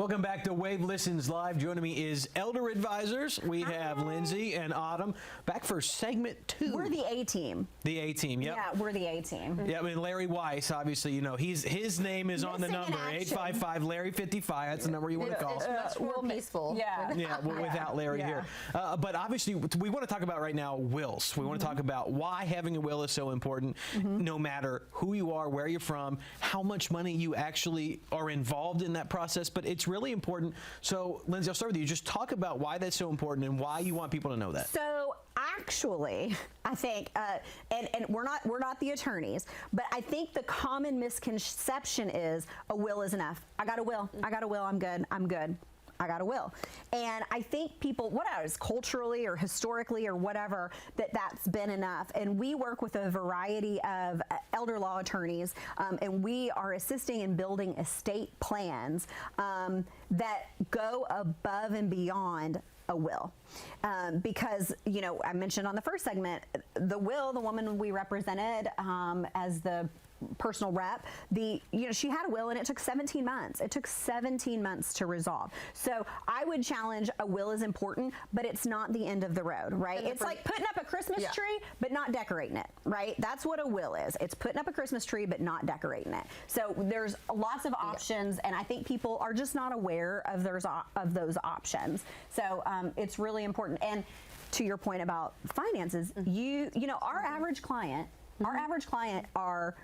Welcome back to Wave Listens Live. Joining me is Elder Advisors. We have Lindsay and Autumn back for segment 2. We're the A-team. The A-team, yep. Yeah, we're the A-team. Yeah, I mean, Larry Weiss, obviously, you know, his name is on the number, 855-LARRY-55. That's the number you want to call. It's much more peaceful. Yeah. Yeah, well, without Larry here. But obviously, we want to talk about right now wills. We want to talk about why having a will is so important, no matter who you are, where you're from, how much money you actually are involved in that process. But it's really important. So, Lindsay, I'll start with you. Just talk about why that's so important and why you want people to know that. So actually, I think, and we're not the attorneys, but I think the common misconception is a will is enough. I got a will. I got a will. I'm good. I'm good. I got a will. And I think people, whatever, culturally or historically or whatever, that's been enough. And we work with a variety of elder law attorneys, and we are assisting in building estate plans that go above and beyond a will. Because, you know, I mentioned on the first segment, the will, the woman we represented as the personal rep, she had a will and it took 17 months. It took 17 months to resolve. So I would challenge a will is important, but it's not the end of the road, right? It's like putting up a Christmas tree, but not decorating it, right? That's what a will is. It's putting up a Christmas tree, but not decorating it. So there's lots of options, and I think people are just not aware of those options. So it's really important. And to your point about finances, you know, our average client are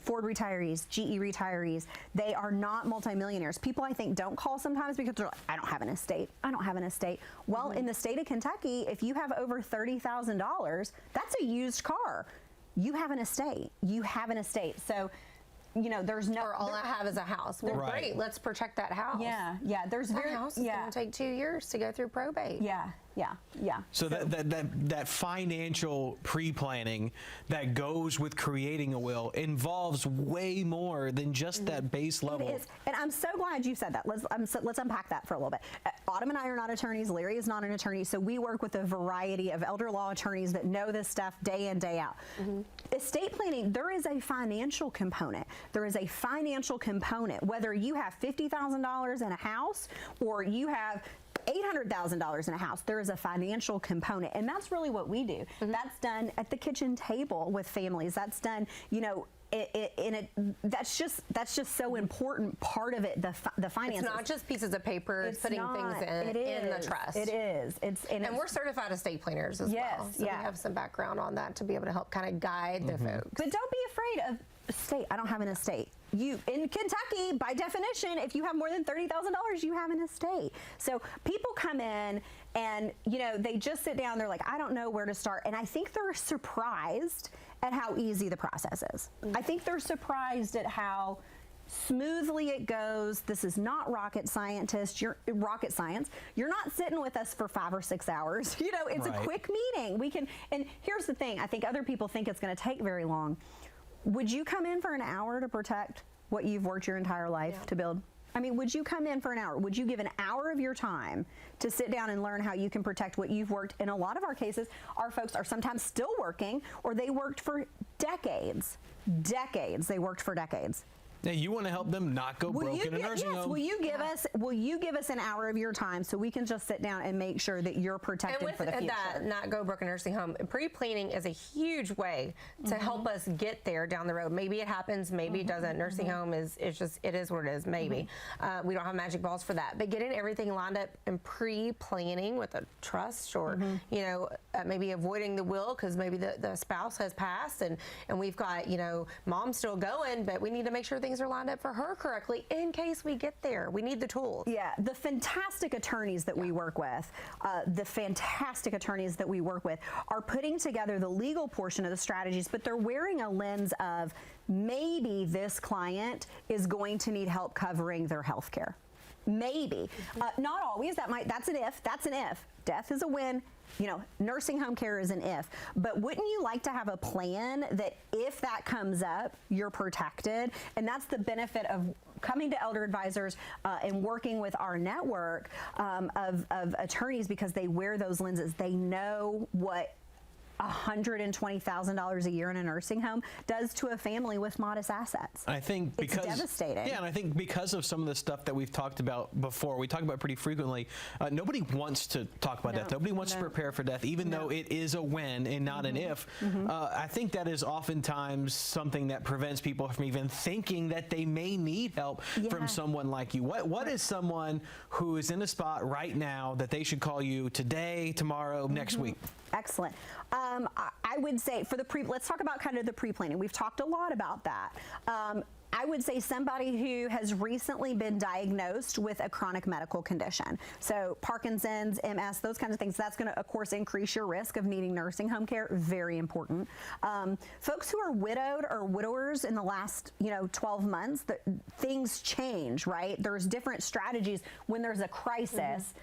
Ford retirees, GE retirees. They are not multimillionaires. People, I think, don't call sometimes because they're like, I don't have an estate. I don't have an estate. Well, in the state of Kentucky, if you have over $30,000, that's a used car. You have an estate. You have an estate. So, you know, there's no. Or all I have is a house. Well, great. Let's protect that house. Yeah, yeah. There's that house is going to take 2 years to go through probate. Yeah. Yeah, yeah. So that financial pre-planning that goes with creating a will involves way more than just that base level. It is, and I'm so glad you said that. Let's unpack that for a little bit. Autumn and I are not attorneys. Larry is not an attorney, so we work with a variety of elder law attorneys that know this stuff day in, day out. Estate planning, there is a financial component. There is a financial component, whether you have $50,000 in a house or you have $800,000 in a house. There is a financial component, and that's really what we do. That's done at the kitchen table with families. That's done, you know, that's just so important part of it. The finances. It's not just pieces of paper. It's putting things in the trust. It is. And we're certified estate planners as well. So we have some background on that to be able to help kind of guide the folks. But don't be afraid of estate. I don't have an estate. You in Kentucky, by definition, if you have more than $30,000, you have an estate. So people come in and, you know, they just sit down. They're like, I don't know where to start. And I think they're surprised at how easy the process is. I think they're surprised at how smoothly it goes. This is not rocket science. You're not sitting with us for 5 or 6 hours. You know, it's a quick meeting. And here's the thing. I think other people think it's going to take very long. Would you come in for an hour to protect what you've worked your entire life to build? I mean, would you come in for an hour? Would you give an hour of your time to sit down and learn how you can protect what you've worked? In a lot of our cases, our folks are sometimes still working, or they worked for decades. They worked for decades. Now, you want to help them not go broke in a nursing home? Will you give us an hour of your time so we can just sit down and make sure that you're protected for the future? That not go broke in a nursing home. Pre-planning is a huge way to help us get there down the road. Maybe it happens, maybe it doesn't. Nursing home is just it is what it is. Maybe we don't have magic balls for that. But getting everything lined up and pre-planning with a trust, or you know, maybe avoiding the will because maybe the spouse has passed and we've got, you know, mom's still going, but we need to make sure things are lined up for her correctly in case we get there. We need the tools. Yeah, the fantastic attorneys that we work with, are putting together the legal portion of the strategies, but they're wearing a lens of maybe this client is going to need help covering their health care. Maybe. Not always. That's an if. That's an if. Death is a win. You know, nursing home care is an if. But wouldn't you like to have a plan that if that comes up, you're protected? And that's the benefit of coming to Elder Advisors and working with our network of attorneys, because they wear those lenses. They know what $120,000 a year in a nursing home does to a family with modest assets. I think because it's devastating. Yeah, and I think because of some of the stuff that we've talked about before, we talk about pretty frequently. Nobody wants to talk about death. Nobody wants to prepare for death, even though it is a when and not an if. I think that is oftentimes something that prevents people from even thinking that they may need help from someone like you. What is someone who is in a spot right now that they should call you today, tomorrow, next week? Excellent. I would say for the let's talk about kind of the pre-planning. We've talked a lot about that. I would say somebody who has recently been diagnosed with a chronic medical condition. So Parkinson's, MS, those kinds of things, that's going to, of course, increase your risk of needing nursing home care. Very important. Folks who are widowed or widowers in the last, 12 months, things change, right? There's different strategies when there's a crisis.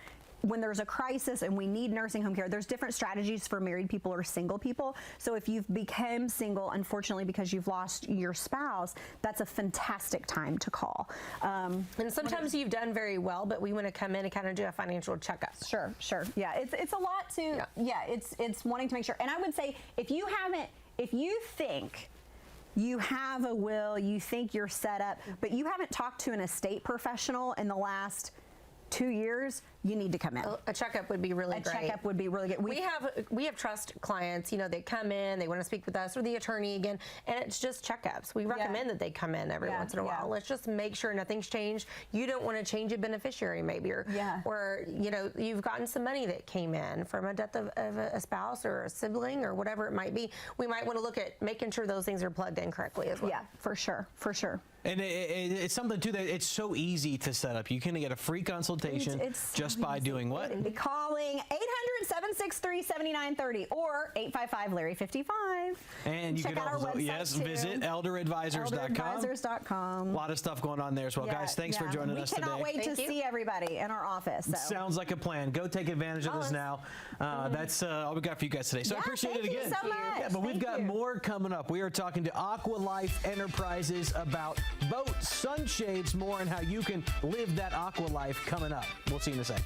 When there's a crisis and we need nursing home care, there's different strategies for married people or single people. So if you've become single, unfortunately, because you've lost your spouse, that's a fantastic time to call. And sometimes you've done very well, but we want to come in and kind of do a financial checkup. Sure. Yeah, it's a lot to, it's wanting to make sure. And I would say if you think you have a will, you think you're set up, but you haven't talked to an estate professional in the last 2 years, you need to come in. A checkup would be really great. A checkup would be really good. We have trust clients, they come in, they want to speak with us or the attorney again, and it's just checkups. We recommend that they come in every once in a while. Let's just make sure nothing's changed. You don't want to change a beneficiary maybe, or you've gotten some money that came in from a death of a spouse or a sibling or whatever it might be. We might want to look at making sure those things are plugged in correctly as well. Yeah, for sure. And it's something too that it's so easy to set up. You can get a free consultation just by doing what? Calling 800-763-7930 or 855-LARRY-55. And you check can out also our website too. visit elderadvisors.com. Elderadvisors.com. A lot of stuff going on there as well. Guys, thanks for joining us today. We cannot wait to see everybody in our office. So. Sounds like a plan. Go take advantage of this now. That's all we got for you guys today. So I appreciate it again. Thank you so much. Yeah, but we've got more coming up. We are talking to Aqua Life Enterprises about boats, sunshades, more, and how you can live that aqua life coming up. We'll see you in a second.